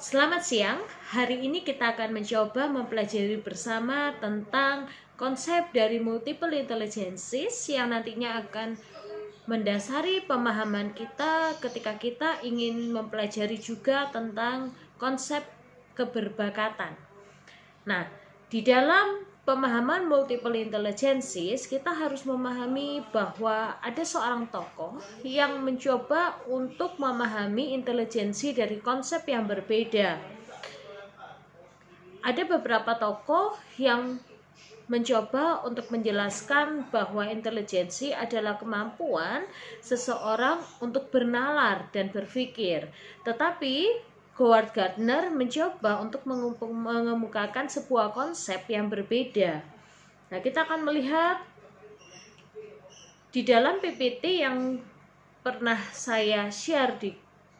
Selamat siang, hari ini kita akan mencoba mempelajari bersama tentang konsep dari multiple intelligences yang nantinya akan mendasari pemahaman kita ketika kita ingin mempelajari juga tentang konsep keberbakatan. Nah, di dalam pemahaman multiple intelligences, kita harus memahami bahwa ada seorang tokoh yang mencoba untuk memahami intelijensi dari konsep yang berbeda. Ada beberapa tokoh yang mencoba untuk menjelaskan bahwa intelijensi adalah kemampuan seseorang untuk bernalar dan berpikir. Tetapi Howard Gardner mencoba untuk mengemukakan sebuah konsep yang berbeda. Nah, kita akan melihat di dalam PPT yang pernah saya share di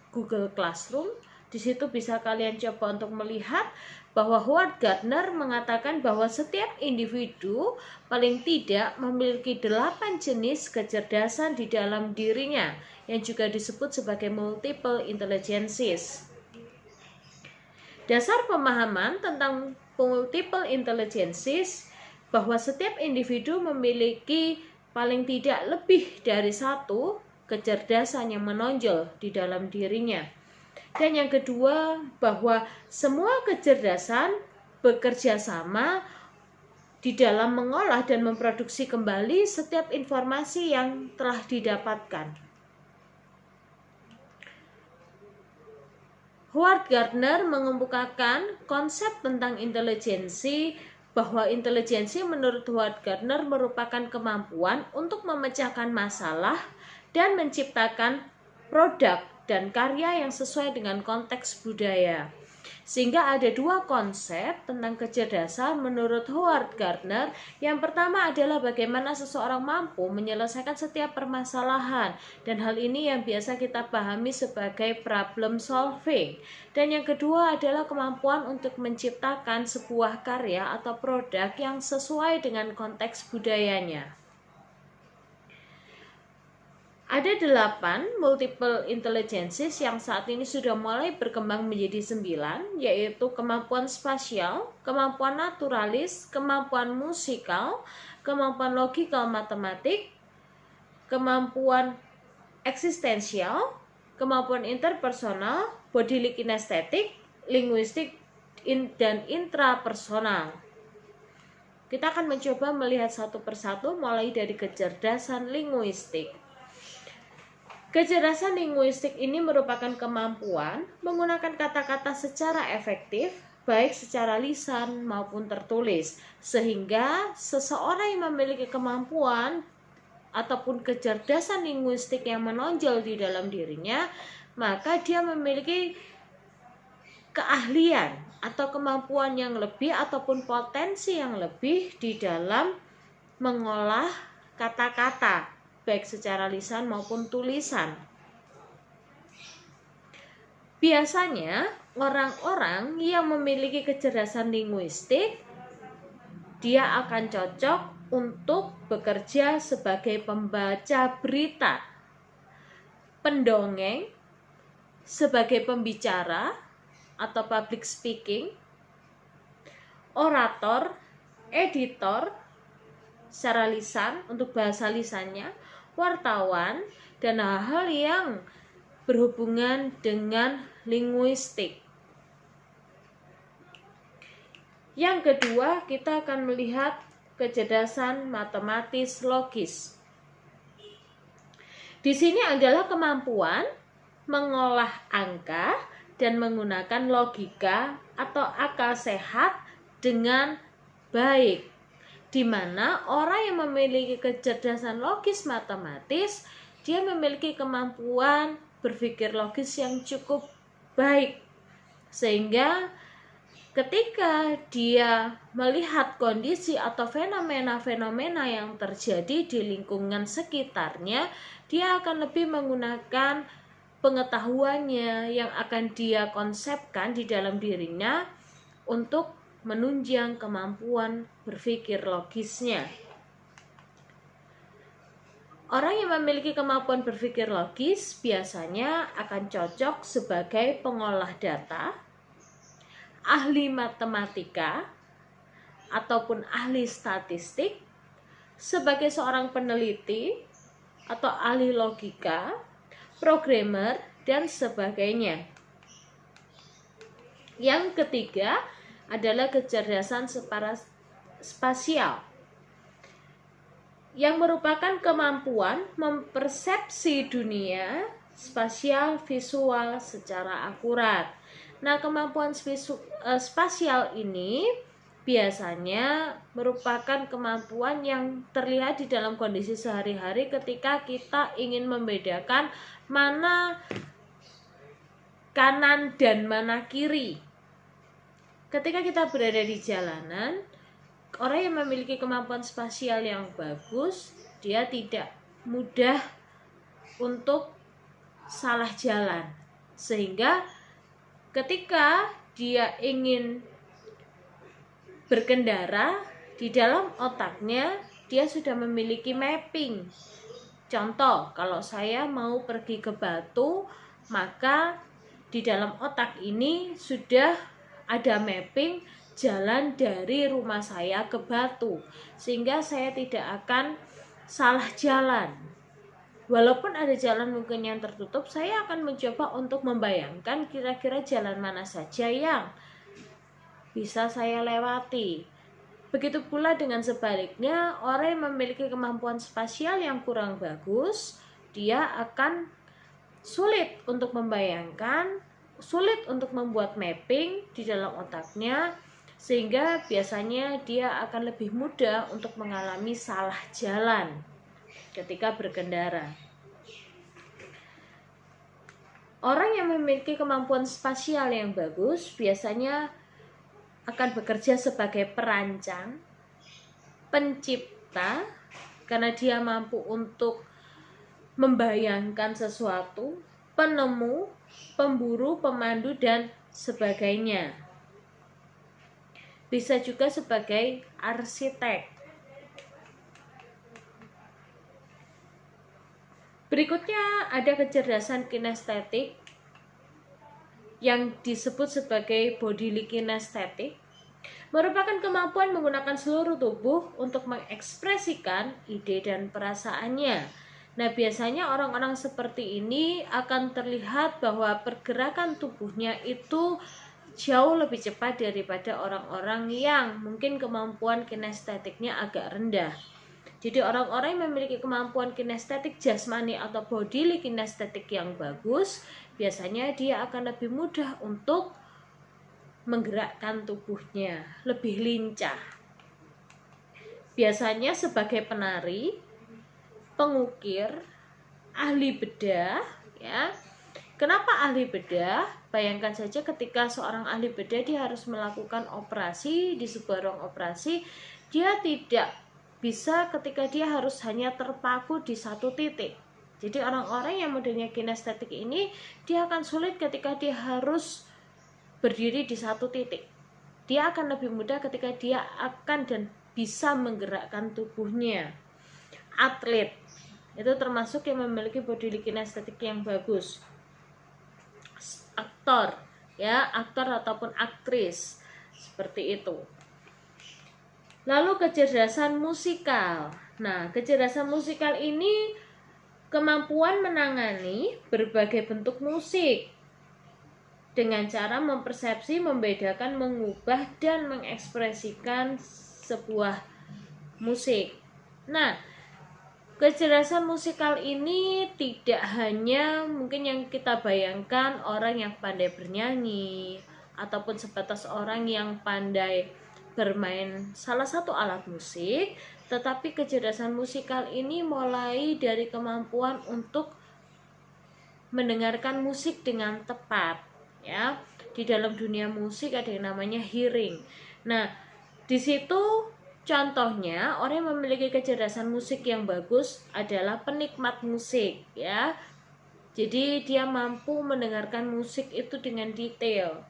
Google Classroom. Di situ bisa kalian coba untuk melihat bahwa Howard Gardner mengatakan bahwa setiap individu paling tidak memiliki 8 jenis kecerdasan di dalam dirinya yang juga disebut sebagai multiple intelligences. Dasar pemahaman tentang multiple intelligences bahwa setiap individu memiliki paling tidak lebih dari satu kecerdasan yang menonjol di dalam dirinya. Dan yang kedua, bahwa semua kecerdasan bekerja sama di dalam mengolah dan memproduksi kembali setiap informasi yang telah didapatkan. Howard Gardner mengemukakan konsep tentang intelijensi bahwa intelijensi menurut Howard Gardner merupakan kemampuan untuk memecahkan masalah dan menciptakan produk dan karya yang sesuai dengan konteks budaya. Sehingga ada dua konsep tentang kecerdasan menurut Howard Gardner. Yang pertama adalah bagaimana seseorang mampu menyelesaikan setiap permasalahan, dan hal ini yang biasa kita pahami sebagai problem solving. Dan yang kedua adalah kemampuan untuk menciptakan sebuah karya atau produk yang sesuai dengan konteks budayanya. Ada 8 multiple intelligences yang saat ini sudah mulai berkembang menjadi 9, yaitu kemampuan spasial, kemampuan naturalis, kemampuan musikal, kemampuan logikal matematik, kemampuan eksistensial, kemampuan interpersonal, bodily kinestetik, linguistik, dan intrapersonal. Kita akan mencoba melihat satu persatu mulai dari kecerdasan linguistik. Kecerdasan linguistik ini merupakan kemampuan menggunakan kata-kata secara efektif, baik secara lisan maupun tertulis, sehingga seseorang yang memiliki kemampuan ataupun kecerdasan linguistik yang menonjol di dalam dirinya, maka dia memiliki keahlian atau kemampuan yang lebih ataupun potensi yang lebih di dalam mengolah kata-kata, baik secara lisan maupun tulisan. Biasanya orang-orang yang memiliki kecerdasan linguistik, dia akan cocok untuk bekerja sebagai pembaca berita, pendongeng, sebagai pembicara atau public speaking, orator, editor secara lisan untuk bahasa lisannya, wartawan, dan hal-hal yang berhubungan dengan linguistik. Yang kedua, kita akan melihat kecerdasan matematis logis. Di sini adalah kemampuan mengolah angka dan menggunakan logika atau akal sehat dengan baik, di mana orang yang memiliki kecerdasan logis matematis, dia memiliki kemampuan berpikir logis yang cukup baik, sehingga ketika dia melihat kondisi atau fenomena-fenomena yang terjadi di lingkungan sekitarnya, dia akan lebih menggunakan pengetahuannya yang akan dia konsepkan di dalam dirinya untuk menunjang kemampuan berpikir logisnya. Orang yang memiliki kemampuan berpikir logis biasanya akan cocok sebagai pengolah data, ahli matematika ataupun ahli statistik, sebagai seorang peneliti atau ahli logika, programmer, dan sebagainya. Yang ketiga adalah kecerdasan spasial, yang merupakan kemampuan mempersepsi dunia spasial visual secara akurat. Nah, kemampuan spasial ini biasanya merupakan kemampuan yang terlihat di dalam kondisi sehari-hari ketika kita ingin membedakan mana kanan dan mana kiri. Ketika kita berada di jalanan, orang yang memiliki kemampuan spasial yang bagus, dia tidak mudah untuk salah jalan. Sehingga ketika dia ingin berkendara, di dalam otaknya dia sudah memiliki mapping. Contoh, kalau saya mau pergi ke Batu, maka di dalam otak ini sudah ada mapping jalan dari rumah saya ke Batu, sehingga saya tidak akan salah jalan. Walaupun ada jalan mungkin yang tertutup, saya akan mencoba untuk membayangkan kira-kira jalan mana saja yang bisa saya lewati. Begitu pula dengan sebaliknya, orang yang memiliki kemampuan spasial yang kurang bagus, dia akan sulit untuk membayangkan, sulit untuk membuat mapping di dalam otaknya, sehingga biasanya dia akan lebih mudah untuk mengalami salah jalan ketika berkendara. Orang yang memiliki kemampuan spasial yang bagus biasanya akan bekerja sebagai perancang, pencipta, karena dia mampu untuk membayangkan sesuatu, penemu, pemburu, pemandu, dan sebagainya. Bisa juga sebagai arsitek. Berikutnya ada kecerdasan kinestetik yang disebut sebagai bodily kinesthetic, merupakan kemampuan menggunakan seluruh tubuh untuk mengekspresikan ide dan perasaannya. Nah, biasanya orang-orang seperti ini akan terlihat bahwa pergerakan tubuhnya itu jauh lebih cepat daripada orang-orang yang mungkin kemampuan kinestetiknya agak rendah. Jadi orang-orang yang memiliki kemampuan kinestetik jasmani atau bodily kinestetik yang bagus, biasanya dia akan lebih mudah untuk menggerakkan tubuhnya, lebih lincah. Biasanya sebagai penari, pengukir, ahli bedah, ya. Kenapa ahli bedah? Bayangkan saja ketika seorang ahli bedah dia harus melakukan operasi di sebuah ruang operasi, dia tidak bisa ketika dia harus hanya terpaku di satu titik. Jadi orang-orang yang modelnya kinestetik ini, dia akan sulit ketika dia harus berdiri di satu titik. Dia akan lebih mudah ketika dia akan dan bisa menggerakkan tubuhnya. Atlet itu termasuk yang memiliki bodily kinestetik yang bagus. Aktor, ya, aktor ataupun aktris seperti itu. Lalu kecerdasan musikal. Nah, kecerdasan musikal ini kemampuan menangani berbagai bentuk musik dengan cara mempersepsi, membedakan, mengubah, dan mengekspresikan sebuah musik. Nah, kecerdasan musikal ini tidak hanya mungkin yang kita bayangkan orang yang pandai bernyanyi ataupun sebatas orang yang pandai bermain salah satu alat musik, tetapi kecerdasan musikal ini mulai dari kemampuan untuk mendengarkan musik dengan tepat, ya. Di dalam dunia musik ada yang namanya hearing. Nah, di situ contohnya orang yang memiliki kecerdasan musik yang bagus adalah penikmat musik, ya. Jadi dia mampu mendengarkan musik itu dengan detail.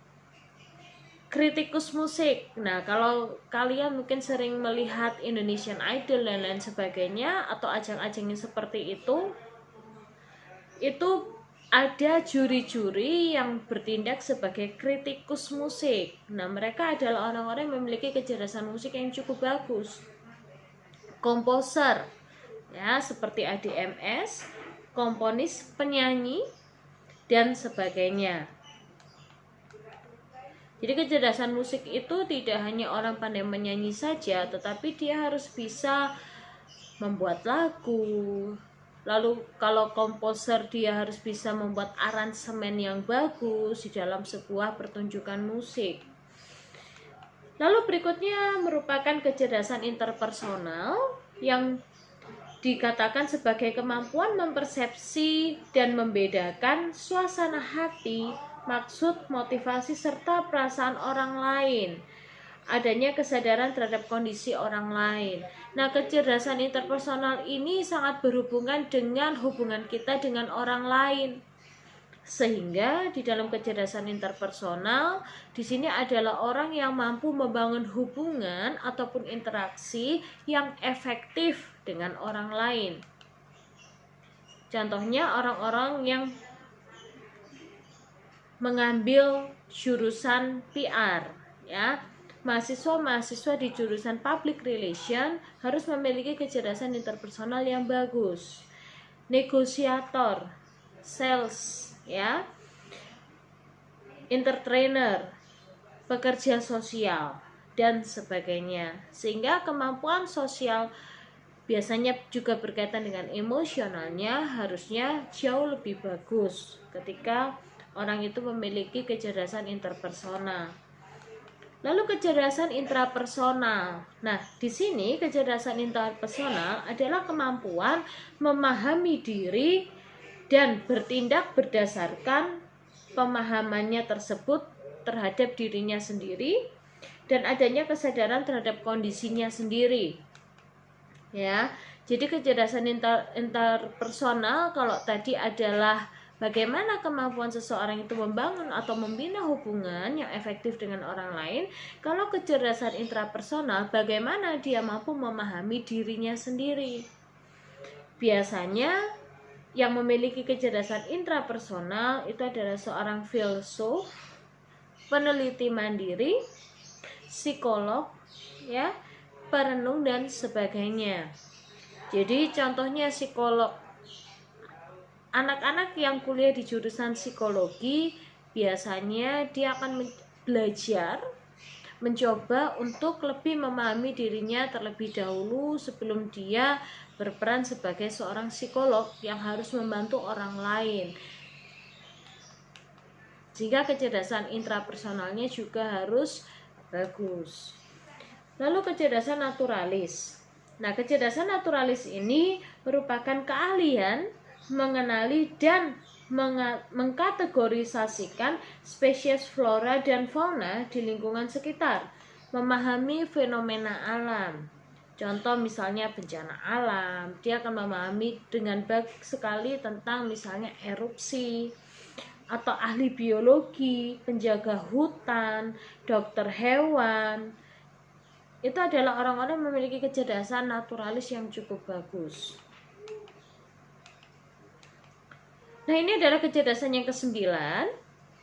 Kritikus musik. Nah, kalau kalian mungkin sering melihat Indonesian Idol dan lain sebagainya atau ajang-ajang yang seperti itu ada juri-juri yang bertindak sebagai kritikus musik. Nah, mereka adalah orang-orang yang memiliki kecerdasan musik yang cukup bagus. Komposer, ya, seperti ADMS, komponis, penyanyi, dan sebagainya. Jadi kecerdasan musik itu tidak hanya orang pandai menyanyi saja, tetapi dia harus bisa membuat lagu. Lalu kalau komposer, dia harus bisa membuat aransemen yang bagus di dalam sebuah pertunjukan musik. Lalu berikutnya merupakan kecerdasan interpersonal yang dikatakan sebagai kemampuan mempersepsi dan membedakan suasana hati, maksud, motivasi, serta perasaan orang lain. Adanya kesadaran terhadap kondisi orang lain. Nah, kecerdasan interpersonal ini sangat berhubungan dengan hubungan kita dengan orang lain. Sehingga di dalam kecerdasan interpersonal, di sini adalah orang yang mampu membangun hubungan ataupun interaksi yang efektif dengan orang lain. Contohnya orang-orang yang mengambil jurusan PR, ya. Mahasiswa-mahasiswa di jurusan Public Relation harus memiliki kecerdasan interpersonal yang bagus. Negosiator, sales, ya, entertainer, pekerja sosial, dan sebagainya. Sehingga kemampuan sosial biasanya juga berkaitan dengan emosionalnya harusnya jauh lebih bagus ketika orang itu memiliki kecerdasan interpersonal. Lalu kecerdasan intrapersonal. Nah, di sini kecerdasan intrapersonal adalah kemampuan memahami diri dan bertindak berdasarkan pemahamannya tersebut terhadap dirinya sendiri dan adanya kesadaran terhadap kondisinya sendiri. Ya, jadi kecerdasan interpersonal kalau tadi adalah bagaimana kemampuan seseorang itu membangun atau membina hubungan yang efektif dengan orang lain. Kalau kecerdasan intrapersonal, bagaimana dia mampu memahami dirinya sendiri. Biasanya yang memiliki kecerdasan intrapersonal itu adalah seorang filsuf, peneliti mandiri, psikolog, ya, perenung, dan sebagainya. Jadi contohnya psikolog. Anak-anak yang kuliah di jurusan psikologi biasanya dia akan belajar, mencoba untuk lebih memahami dirinya terlebih dahulu sebelum dia berperan sebagai seorang psikolog yang harus membantu orang lain. Sehingga kecerdasan intrapersonalnya juga harus bagus. Lalu kecerdasan naturalis. Nah, kecerdasan naturalis ini merupakan keahlian mengenali dan mengkategorisasikan spesies flora dan fauna di lingkungan sekitar, memahami fenomena alam. Contoh misalnya bencana alam, dia akan memahami dengan baik sekali tentang misalnya erupsi, atau ahli biologi, penjaga hutan, dokter hewan. Itu adalah orang-orang yang memiliki kecerdasan naturalis yang cukup bagus. Nah, ini adalah kecerdasan yang ke-9.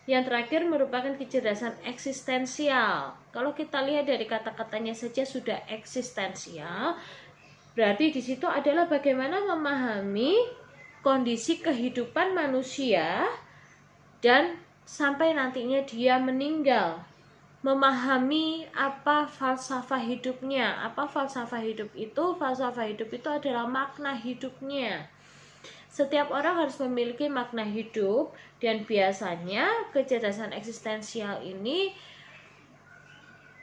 Yang terakhir merupakan kecerdasan eksistensial. Kalau kita lihat dari kata-katanya saja sudah eksistensial, berarti di situ adalah bagaimana memahami kondisi kehidupan manusia dan sampai nantinya dia meninggal. Memahami apa falsafah hidupnya. Apa falsafah hidup itu? Falsafah hidup itu adalah makna hidupnya. Setiap orang harus memiliki makna hidup, dan biasanya kecerdasan eksistensial ini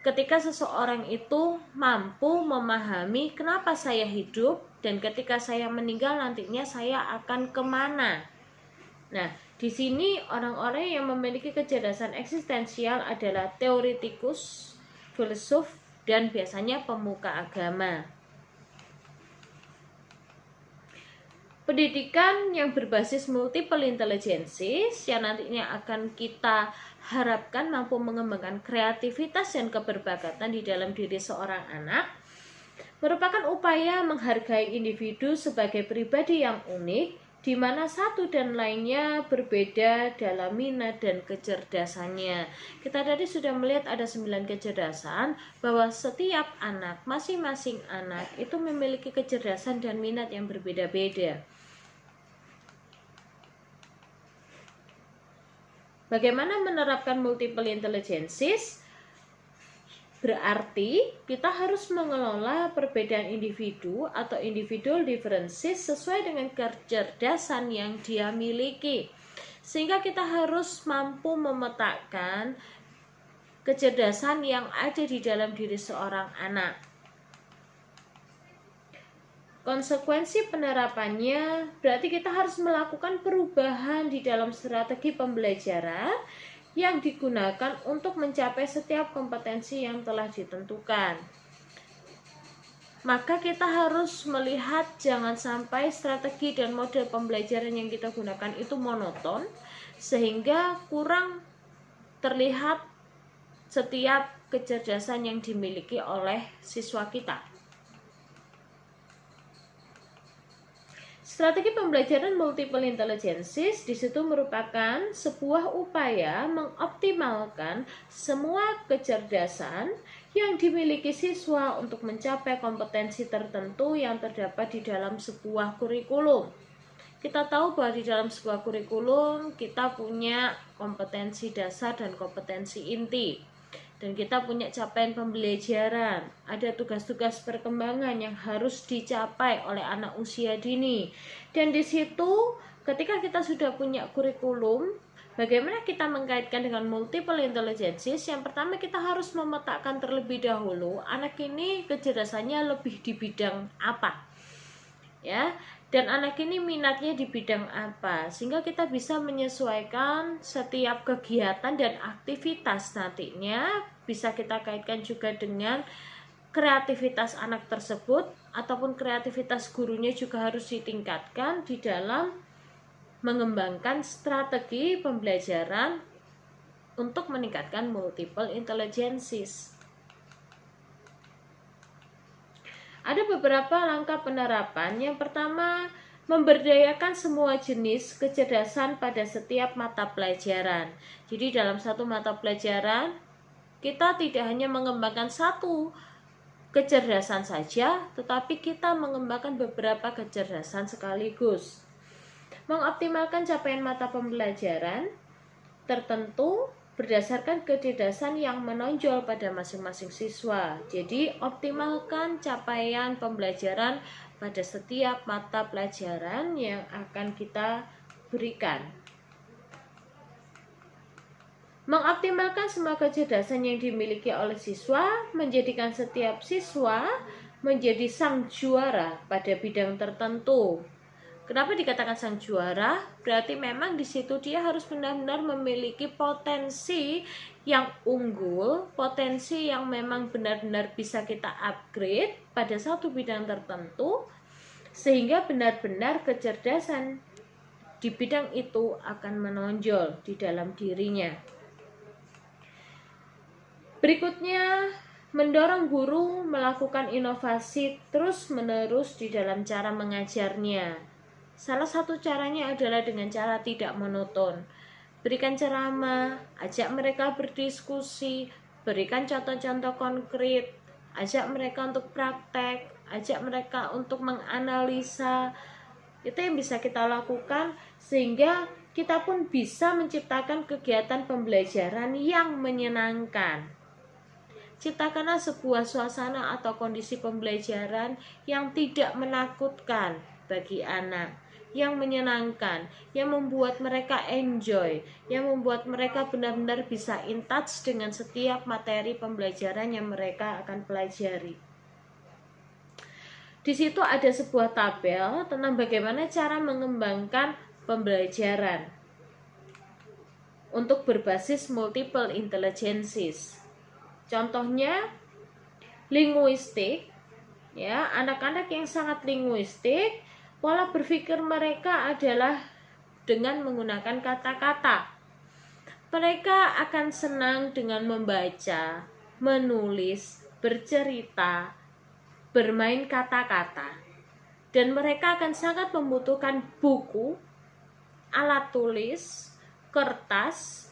ketika seseorang itu mampu memahami kenapa saya hidup dan ketika saya meninggal nantinya saya akan kemana. Nah, di sini orang-orang yang memiliki kecerdasan eksistensial adalah teoretikus, filsuf, dan biasanya pemuka agama. Pendidikan yang berbasis multiple intelligences yang nantinya akan kita harapkan mampu mengembangkan kreativitas dan keberbakatan di dalam diri seorang anak merupakan upaya menghargai individu sebagai pribadi yang unik di mana satu dan lainnya berbeda dalam minat dan kecerdasannya. Kita tadi sudah melihat ada 9 kecerdasan, bahwa setiap anak, masing-masing anak itu memiliki kecerdasan dan minat yang berbeda-beda. Bagaimana menerapkan multiple intelligences? Berarti kita harus mengelola perbedaan individu atau individual differences sesuai dengan kecerdasan yang dia miliki. Sehingga kita harus mampu memetakan kecerdasan yang ada di dalam diri seorang anak. Konsekuensi penerapannya berarti kita harus melakukan perubahan di dalam strategi pembelajaran yang digunakan untuk mencapai setiap kompetensi yang telah ditentukan. Maka kita harus melihat jangan sampai strategi dan model pembelajaran yang kita gunakan itu monoton, sehingga kurang terlihat setiap kecerdasan yang dimiliki oleh siswa kita. Strategi pembelajaran multiple intelligences di situ merupakan sebuah upaya mengoptimalkan semua kecerdasan yang dimiliki siswa untuk mencapai kompetensi tertentu yang terdapat di dalam sebuah kurikulum. Kita tahu bahwa di dalam sebuah kurikulum kita punya kompetensi dasar dan kompetensi inti. Dan kita punya capaian pembelajaran, ada tugas-tugas perkembangan yang harus dicapai oleh anak usia dini. Dan di situ ketika kita sudah punya kurikulum, bagaimana kita mengkaitkan dengan multiple intelligences? Yang pertama kita harus memetakan terlebih dahulu anak ini kecerdasannya lebih di bidang apa, ya, dan anak ini minatnya di bidang apa, sehingga kita bisa menyesuaikan setiap kegiatan dan aktivitas nantinya bisa kita kaitkan juga dengan kreativitas anak tersebut, ataupun kreativitas gurunya juga harus ditingkatkan di dalam mengembangkan strategi pembelajaran untuk meningkatkan multiple intelligences. Ada beberapa langkah penerapan. Yang pertama, memberdayakan semua jenis kecerdasan pada setiap mata pelajaran. Jadi dalam satu mata pelajaran, kita tidak hanya mengembangkan satu kecerdasan saja, tetapi kita mengembangkan beberapa kecerdasan sekaligus. Mengoptimalkan capaian mata pembelajaran tertentu berdasarkan kecerdasan yang menonjol pada masing-masing siswa. Jadi, optimalkan capaian pembelajaran pada setiap mata pelajaran yang akan kita berikan. Mengoptimalkan semua kecerdasan yang dimiliki oleh siswa, menjadikan setiap siswa menjadi sang juara pada bidang tertentu. Kenapa dikatakan sang juara? Berarti memang di situ dia harus benar-benar memiliki potensi yang unggul, potensi yang memang benar-benar bisa kita upgrade pada satu bidang tertentu, sehingga benar-benar kecerdasan di bidang itu akan menonjol di dalam dirinya. Berikutnya, mendorong guru melakukan inovasi terus-menerus di dalam cara mengajarnya. Salah satu caranya adalah dengan cara tidak monoton. Berikan ceramah, ajak mereka berdiskusi, berikan contoh-contoh konkret, ajak mereka untuk praktek, ajak mereka untuk menganalisa. Itu yang bisa kita lakukan sehingga kita pun bisa menciptakan kegiatan pembelajaran yang menyenangkan. Ciptakanlah sebuah suasana atau kondisi pembelajaran yang tidak menakutkan bagi anak, yang menyenangkan, yang membuat mereka enjoy, yang membuat mereka benar-benar bisa in touch dengan setiap materi pembelajaran yang mereka akan pelajari. Di situ ada sebuah tabel tentang bagaimana cara mengembangkan pembelajaran untuk berbasis multiple intelligences. Contohnya linguistik, ya, anak-anak yang sangat linguistik, pola berpikir mereka adalah dengan menggunakan kata-kata. Mereka akan senang dengan membaca, menulis, bercerita, bermain kata-kata. dan mereka akan sangat membutuhkan buku, alat tulis, kertas,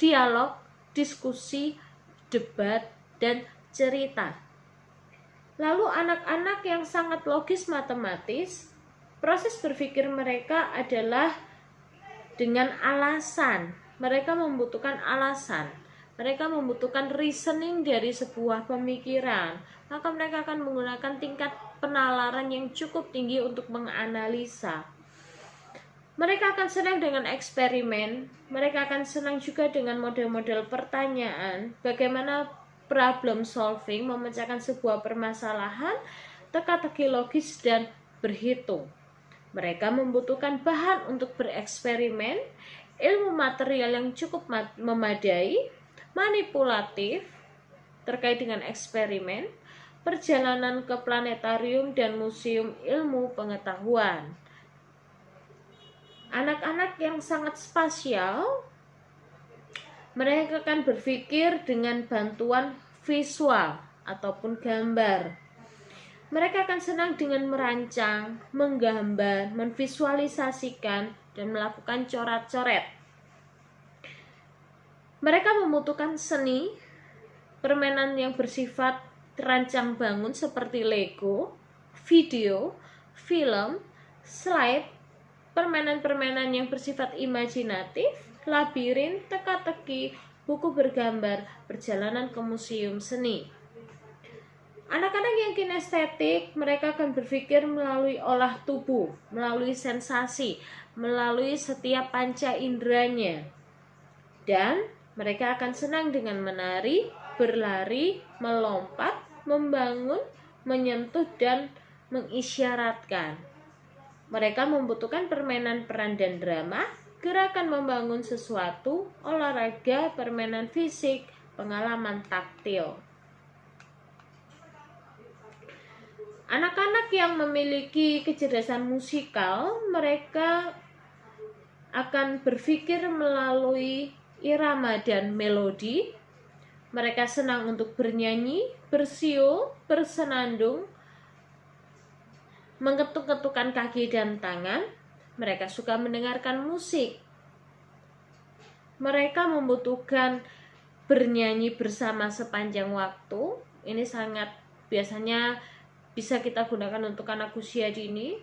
dialog, diskusi, debat, dan cerita. Lalu anak-anak yang sangat logis matematis, proses berpikir mereka adalah dengan alasan. Mereka membutuhkan alasan. Mereka membutuhkan reasoning dari sebuah pemikiran. Maka mereka akan menggunakan tingkat penalaran yang cukup tinggi untuk menganalisa. Mereka akan senang dengan eksperimen. Mereka akan senang juga dengan model-model pertanyaan. Bagaimana problem solving, memecahkan sebuah permasalahan, teka-teki logis, dan berhitung. Mereka membutuhkan bahan untuk bereksperimen, ilmu material yang cukup memadai, manipulatif terkait dengan eksperimen, perjalanan ke planetarium dan museum ilmu pengetahuan. Anak-anak yang sangat spasial, mereka akan berpikir dengan bantuan visual ataupun gambar. Mereka akan senang dengan merancang, menggambar, memvisualisasikan, dan melakukan coret-coret. Mereka membutuhkan seni, permainan yang bersifat terancang bangun seperti Lego, video, film, slide, permainan-permainan yang bersifat imajinatif, labirin, teka-teki, buku bergambar, perjalanan ke museum seni. Anak-anak yang kinestetik, mereka akan berpikir melalui olah tubuh, melalui sensasi, melalui setiap panca inderanya. Dan mereka akan senang dengan menari, berlari, melompat, membangun, menyentuh, dan mengisyaratkan. Mereka membutuhkan permainan peran dan drama, gerakan membangun sesuatu, olahraga, permainan fisik, pengalaman taktil. Anak-anak yang memiliki kecerdasan musikal, mereka akan berpikir melalui irama dan melodi. Mereka senang untuk bernyanyi, bersiul, bersenandung, mengetuk-ketukkan kaki dan tangan. Mereka suka mendengarkan musik. Mereka membutuhkan bernyanyi bersama sepanjang waktu. Ini sangat biasanya bisa kita gunakan untuk anak usia dini.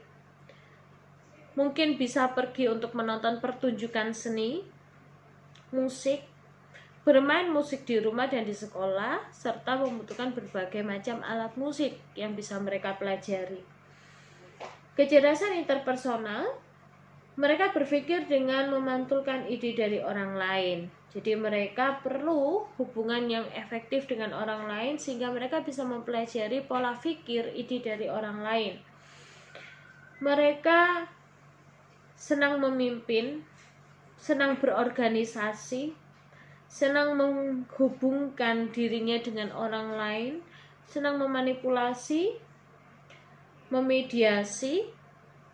Mungkin bisa pergi untuk menonton pertunjukan seni, musik, bermain musik di rumah dan di sekolah, serta membutuhkan berbagai macam alat musik yang bisa mereka pelajari. Kecerdasan interpersonal, mereka berpikir dengan memantulkan ide dari orang lain. Jadi mereka perlu hubungan yang efektif dengan orang lain sehingga mereka bisa mempelajari pola pikir ide dari orang lain. Mereka senang memimpin, senang berorganisasi, senang menghubungkan dirinya dengan orang lain, senang memanipulasi, memediasi,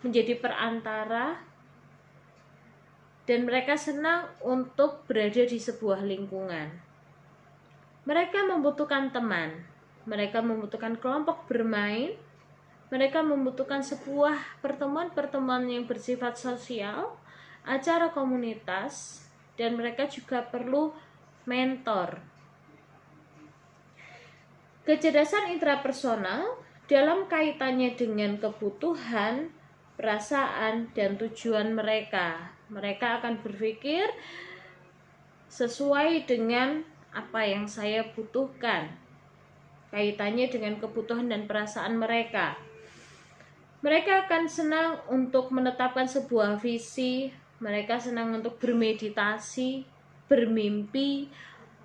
menjadi perantara, dan mereka senang untuk berada di sebuah lingkungan. Mereka membutuhkan teman, mereka membutuhkan kelompok bermain, mereka membutuhkan sebuah pertemuan-pertemuan yang bersifat sosial, acara komunitas, dan mereka juga perlu mentor. Kecerdasan intrapersonal dalam kaitannya dengan kebutuhan, perasaan, dan tujuan mereka. Mereka akan berpikir sesuai dengan apa yang saya butuhkan, kaitannya dengan kebutuhan dan perasaan mereka. Mereka akan senang untuk menetapkan sebuah visi, mereka senang untuk bermeditasi, bermimpi,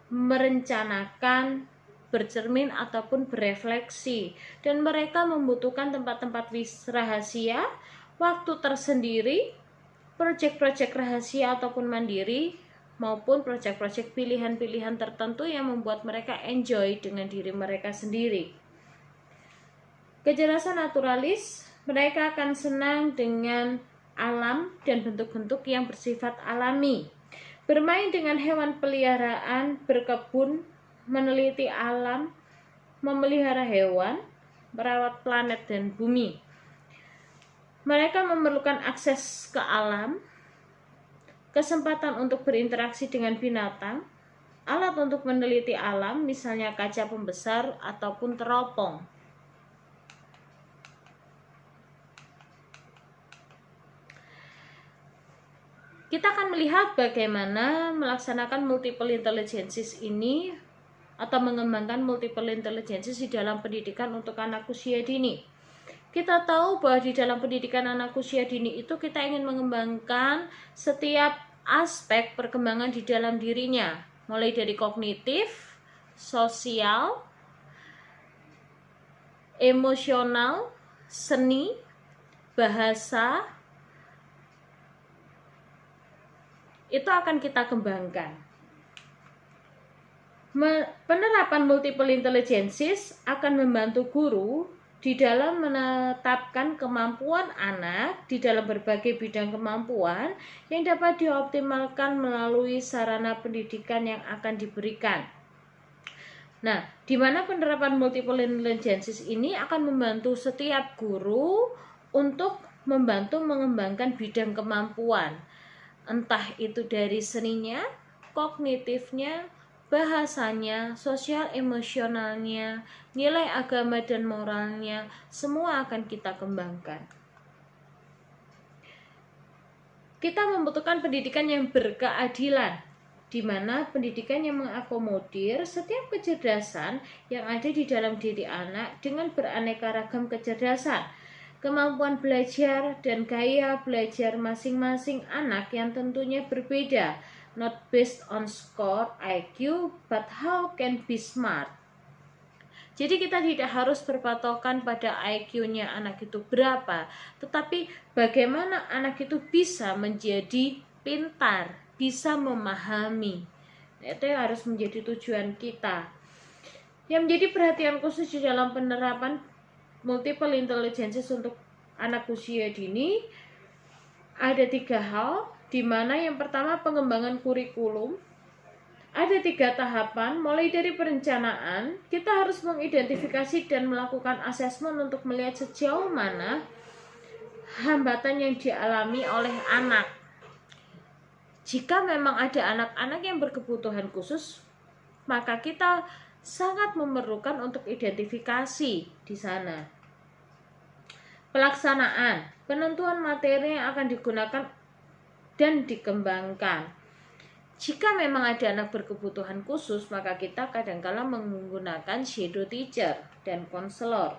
merencanakan, bercermin ataupun berefleksi, dan mereka membutuhkan tempat-tempat rahasia, waktu tersendiri, proyek-proyek rahasia ataupun mandiri, maupun proyek-proyek pilihan-pilihan tertentu yang membuat mereka enjoy dengan diri mereka sendiri. Kecerdasan naturalis, mereka akan senang dengan alam dan bentuk-bentuk yang bersifat alami, bermain dengan hewan peliharaan, berkebun, meneliti alam, memelihara hewan, merawat planet dan bumi. Mereka memerlukan akses ke alam, kesempatan untuk berinteraksi dengan binatang, alat untuk meneliti alam, misalnya kaca pembesar ataupun teropong. Kita akan melihat bagaimana melaksanakan multiple intelligences ini atau mengembangkan multiple intelligences di dalam pendidikan untuk anak usia dini. Kita tahu bahwa di dalam pendidikan anak usia dini itu kita ingin mengembangkan setiap aspek perkembangan di dalam dirinya, mulai dari kognitif, sosial, emosional, seni, bahasa, itu akan kita kembangkan. Penerapan multiple intelligences akan membantu guru di dalam menetapkan kemampuan anak di dalam berbagai bidang kemampuan yang dapat dioptimalkan melalui sarana pendidikan yang akan diberikan. Nah, di mana penerapan multiple intelligences ini akan membantu setiap guru untuk membantu mengembangkan bidang kemampuan, entah itu dari seninya, kognitifnya, bahasanya, sosial emosionalnya, nilai agama dan moralnya, semua akan kita kembangkan. Kita membutuhkan pendidikan yang berkeadilan, di mana pendidikan yang mengakomodir setiap kecerdasan yang ada di dalam diri anak dengan beraneka ragam kecerdasan, kemampuan belajar dan gaya belajar masing-masing anak yang tentunya berbeda, not based on score IQ, but how can be smart. Jadi kita tidak harus berpatokan pada IQ-nya anak itu berapa, tetapi bagaimana anak itu bisa menjadi pintar, bisa memahami. Itu yang harus menjadi tujuan kita. Yang menjadi perhatian khusus di dalam penerapan multiple intelligences untuk anak usia dini ada 3 hal, di mana yang pertama pengembangan kurikulum. Ada 3 tahapan, mulai dari perencanaan, kita harus mengidentifikasi dan melakukan asesmen untuk melihat sejauh mana hambatan yang dialami oleh anak. Jika memang ada anak-anak yang berkebutuhan khusus, maka kita sangat memerlukan untuk identifikasi di sana. Pelaksanaan, penentuan materi yang akan digunakan dan dikembangkan. Jika memang ada anak berkebutuhan khusus, maka kita kadang-kala menggunakan shadow teacher dan konselor.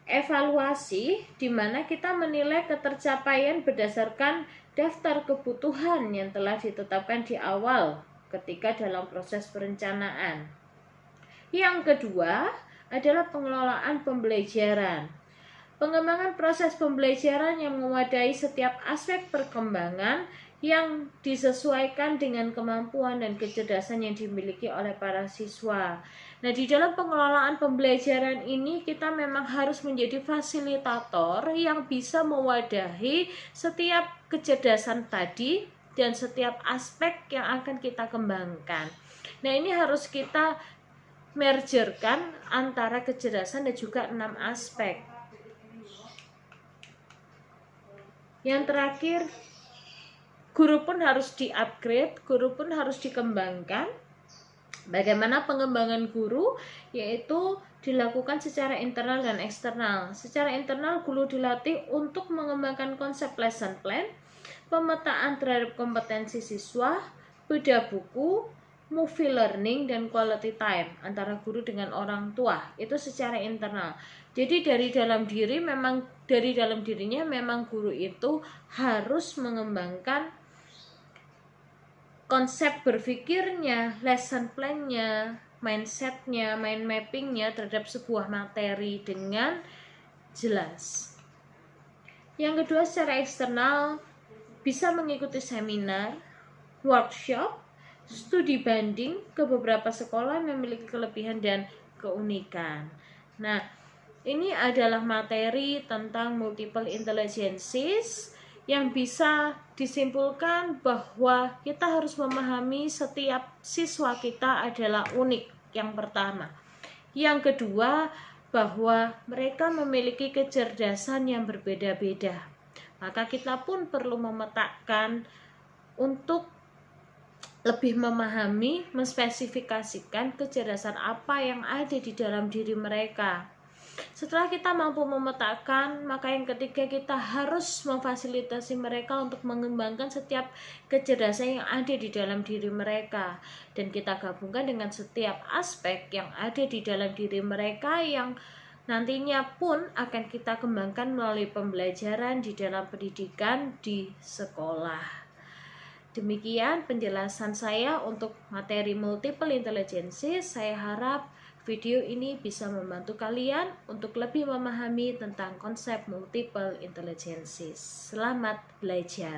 Evaluasi, di mana kita menilai ketercapaian berdasarkan daftar kebutuhan yang telah ditetapkan di awal ketika dalam proses perencanaan. Yang kedua adalah pengelolaan pembelajaran. Pengembangan proses pembelajaran yang mewadahi setiap aspek perkembangan yang disesuaikan dengan kemampuan dan kecerdasan yang dimiliki oleh para siswa. Nah, di dalam pengelolaan pembelajaran ini kita memang harus menjadi fasilitator yang bisa mewadahi setiap kecerdasan tadi dan setiap aspek yang akan kita kembangkan. Nah, ini harus kita mergerkan antara kecerdasan dan juga 6 aspek. Yang terakhir, guru pun harus di-upgrade, guru pun harus dikembangkan. Bagaimana pengembangan guru? Yaitu dilakukan secara internal dan eksternal. Secara internal, guru dilatih untuk mengembangkan konsep lesson plan, pemetaan terhadap kompetensi siswa, beda buku, movie learning, dan quality time antara guru dengan orang tua. Itu secara internal. Jadi dari dalam dirinya memang guru itu harus mengembangkan konsep berpikirnya, lesson plan-nya, mindset-nya, mind mapping-nya terhadap sebuah materi dengan jelas. Yang kedua, secara eksternal bisa mengikuti seminar, workshop, studi banding ke beberapa sekolah yang memiliki kelebihan dan keunikan. Nah, ini adalah materi tentang multiple intelligences yang bisa disimpulkan bahwa kita harus memahami setiap siswa kita adalah unik, yang pertama. Yang kedua, bahwa mereka memiliki kecerdasan yang berbeda-beda. Maka kita pun perlu memetakan untuk lebih memahami, menspesifikasikan kecerdasan apa yang ada di dalam diri mereka. Setelah kita mampu memetakan, maka yang ketiga kita harus memfasilitasi mereka untuk mengembangkan setiap kecerdasan yang ada di dalam diri mereka, dan kita gabungkan dengan setiap aspek yang ada di dalam diri mereka yang nantinya pun akan kita kembangkan melalui pembelajaran di dalam pendidikan di sekolah. Demikian penjelasan saya untuk materi multiple intelligences. Saya harap video ini bisa membantu kalian untuk lebih memahami tentang konsep multiple intelligences. Selamat belajar.